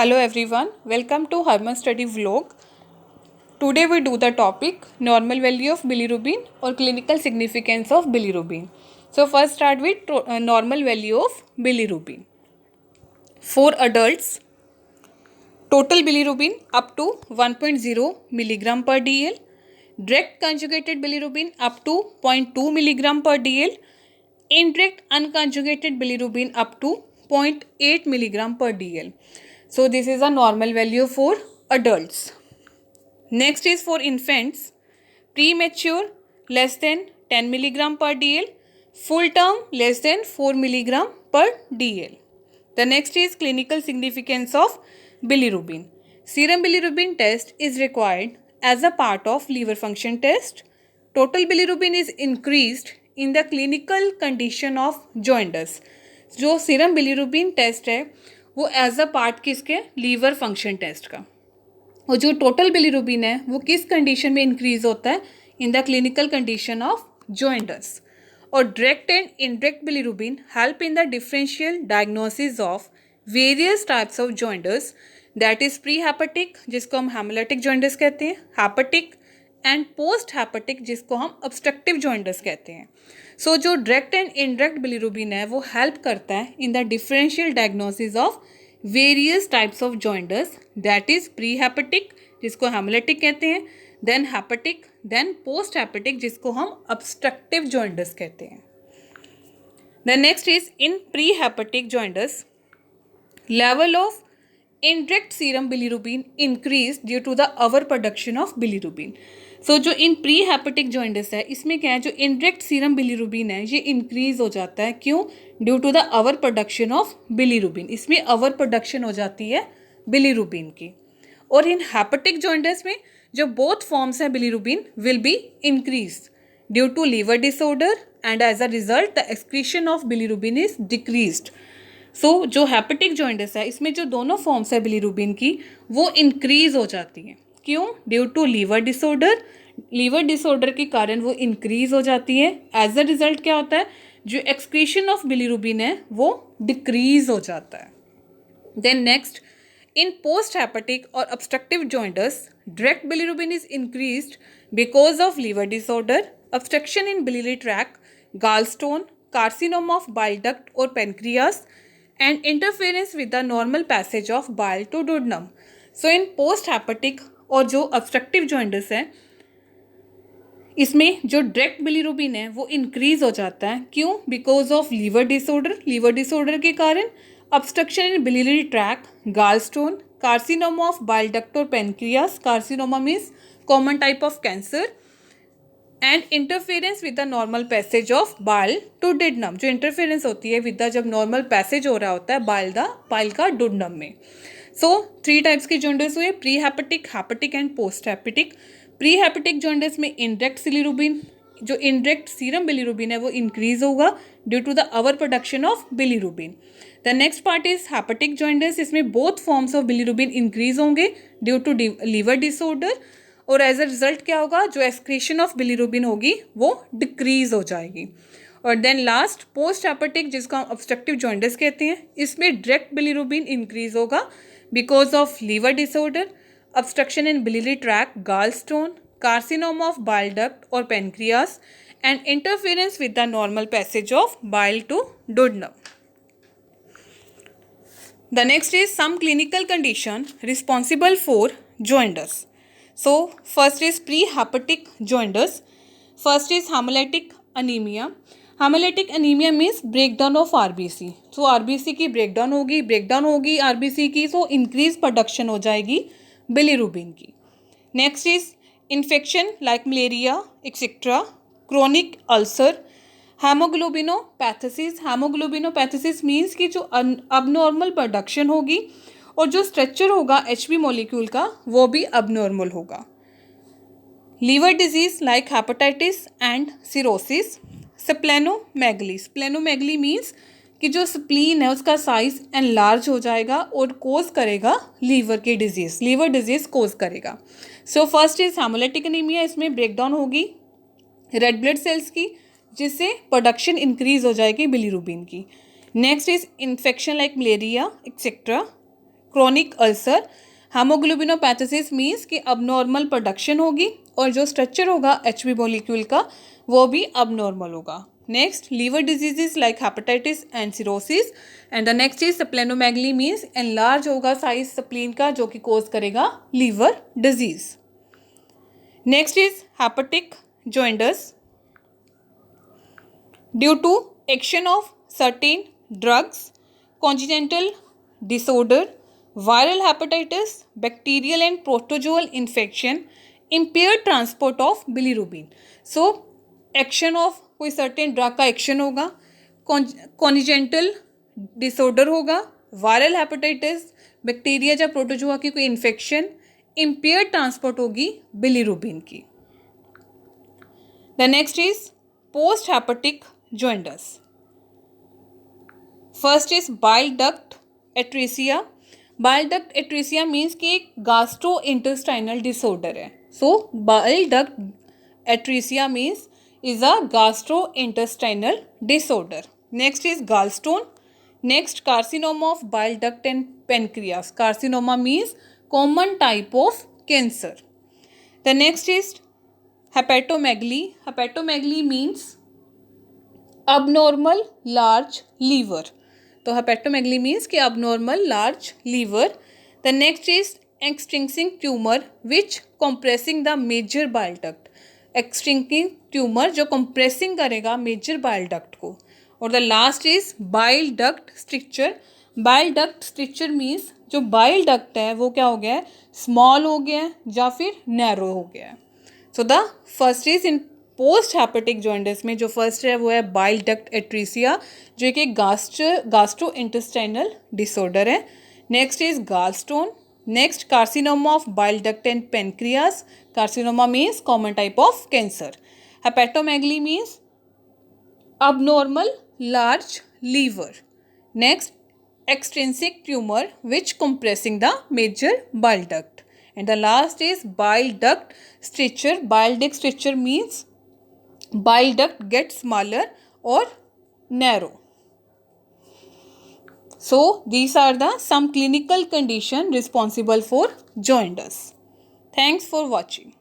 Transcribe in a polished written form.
Hello everyone, welcome to Harman Study Vlog. Today we do the topic normal value of bilirubin or clinical significance of bilirubin. So first start with normal value of bilirubin. For adults, total bilirubin up to 1.0 milligram per dl, direct conjugated bilirubin up to 0.2 milligram per dl, indirect unconjugated bilirubin up to 0.8 milligram per dl. So this is a normal value for adults. Next is for infants, premature less than 10 milligram per dl, full term less than 4 milligram per dl. The next is clinical significance of bilirubin. Serum bilirubin test is required as a part of liver function test. Total bilirubin is increased in the clinical condition of jaundice. जो serum bilirubin test है वो as a part किसके liver function test का, और जो total bilirubin है वो किस कंडीशन में इंक्रीज होता है in the clinical condition of jaundice. और direct and indirect bilirubin help in the differential diagnosis of various types of jaundice, that is pre hepatic जिसको हम हेमोलिटिक jaundice कहते हैं, हेपेटिक एंड पोस्ट हेपेटिक जिसको हम obstructive jaundice कहते हैं. सो जो डायरेक्ट एंड इनडायरेक्ट बिलीरुबिन है वो हेल्प करता है in the differential diagnosis of various types of jaundice, that is pre hepatic जिसको हेमोलिटिक कहते हैं, then hepatic, then post hepatic जिसको हम ऑब्स्ट्रक्टिव jaundice कहते हैं. The next is in pre hepatic jaundice, level of indirect serum bilirubin increased due to the over production of bilirubin. सो जो इन pre hepatic jaundice है इसमें क्या है, जो indirect serum bilirubin है ये इंक्रीज हो जाता है. क्यों? Due to the over production of bilirubin. इसमें ओवर प्रोडक्शन हो जाती है bilirubin की. और इन हेपेटिक jaundice में जो बोथ फॉर्म्स है bilirubin will be increase due to liver disorder and as a result the excretion of bilirubin is decreased. So जो हेपेटिक jaundice है इसमें जो दोनों फॉर्म्स है बिलीरुबिन की वो इंक्रीज हो जाती हैं. क्यों? Due to liver disorder. Liver disorder के कारण वो इंक्रीज हो जाती है. एज अ रिजल्ट क्या होता है, जो एक्सक्रीशन ऑफ बिलीरुबिन है वो डिक्रीज हो जाता है. Then next, in post hepatic और obstructive jaundice, direct bilirubin is increased because of liver disorder, obstruction in biliary tract, gallstone, carcinoma of bile duct or pancreas, and interference with the normal passage of bile to duodenum. So in post hepatic और जो obstructive jaundice है इसमें जो direct bilirubin है वो increase हो जाता है. क्यों? Because of liver disorder. Liver disorder के कारण obstruction in biliary tract, gallstone, carcinoma of bile duct or pancreas. Carcinoma means common type of cancer. And interference with the normal passage of bile to duodenum. जो interference होती है with the जब normal passage हो रहा होता है bile का duodenum में. सो 3 टाइप्स के jaundice हुए, pre hepatic, hepatic and post hepatic. Pre hepatic jaundice में इंडायरेक्ट बिलीरुबिन, जो इंडायरेक्ट सीरम बिलीरुबिन है वो इंक्रीज होगा due to the over production of bilirubin. The next part is hepatic jaundice. इसमें both forms of bilirubin increase होंगे due to liver disorder, और as a result क्या होगा, जो एक्सक्रीशन ऑफ बिलीरुबिन होगी वो डिक्रीज हो जाएगी. और देन लास्ट पोस्ट हेपेटिक जिसको हम ऑब्स्ट्रक्टिव jaundice कहते हैं, इसमें डायरेक्ट बिलीरुबिन इंक्रीज होगा because of liver disorder, obstruction in biliary tract, gallstone, carcinoma of bile duct or pancreas, and interference with the normal passage of bile to duodenum. The next is some clinical condition responsible for jaundice. So first is pre-hepatic jaundice. First is hemolytic anemia. Hemolytic anemia means breakdown of RBC. So RBC की breakdown होगी RBC की, so increase production हो जाएगी bilirubin की. Next is infection like malaria etc. Chronic ulcer. Haemoglobinopathies. Haemoglobinopathies means कि जो abnormal production होगी और जो स्ट्रक्चर होगा HB मॉलिक्यूल का वो भी अबनॉर्मल होगा. Liver disease like hepatitis and cirrhosis. Splenomegaly. Splenomegaly means कि जो स्प्लीन है उसका साइज एनलार्ज हो जाएगा और कोज करेगा लीवर की डिजीज, लीवर डिजीज कोज करेगा. So first is haemolytic anaemia. इसमें ब्रेकडाउन होगी रेड ब्लड सेल्स की जिससे प्रोडक्शन इंक्रीज हो जाएगी बिलीरुबिन की. Next is infection like malaria etcetera. Chronic ulcer, haemoglobinopathies means कि अबनॉर्मल प्रोडक्शन होगी और जो स्ट्रक्चर होगा एचबी मॉलिक्यूल का वो भी अबनॉर्मल होगा. Next liver diseases like hepatitis and cirrhosis. And the next is splenomegaly means enlarge होगा साइज स्प्लीन का जो कि कोज करेगा liver disease. Next is hepatic jaundice. Due to action of certain drugs, congenital disorder, viral hepatitis, bacterial and protozoal infection, impaired transport of bilirubin. So action of कोई certain drug का action होगा, congenital disorder होगा, viral hepatitis, bacteria या protozoa की कोई infection, impaired transport होगी bilirubin की. The next is post hepatic jaundice. First is bile duct atresia. Bile duct atresia means कि एक गास्ट्रो इंटेस्टाइनल डिसऑर्डर है. So bile duct atresia means is a gastro intestinal disorder. Next is gallstone. Next carcinoma of bile duct and pancreas. Carcinoma means common type of cancer. The next is hepatomegaly. Hepatomegaly means abnormal large liver. तो hepatomegaly means कि abnormal large liver. The next is extrinsic tumor which compressing the major bile duct. extrinsic tumor जो compressing करेगा major bile duct को. और the last is bile duct stricture. bile duct stricture means जो bile duct है वो क्या हो गया है, small हो गया है या फिर narrow हो गया है. So the first is in post hepatic jaundice में जो फर्स्ट है वो है बाइल डक्ट एट्रीसिया जो एक गास्ट्रो इंटेस्टाइनल डिसऑर्डर है. Next is gallstone. Next carcinoma of bile duct and pancreas. Carcinoma means common type of cancer. Hepatomegaly means abnormal large liver. Next extrinsic tumor which compressing the major bile duct. And the last is bile duct stricture. Bile duct stricture means bile duct gets smaller or narrow. So these are the some clinical condition responsible for jaundice. Thanks for watching.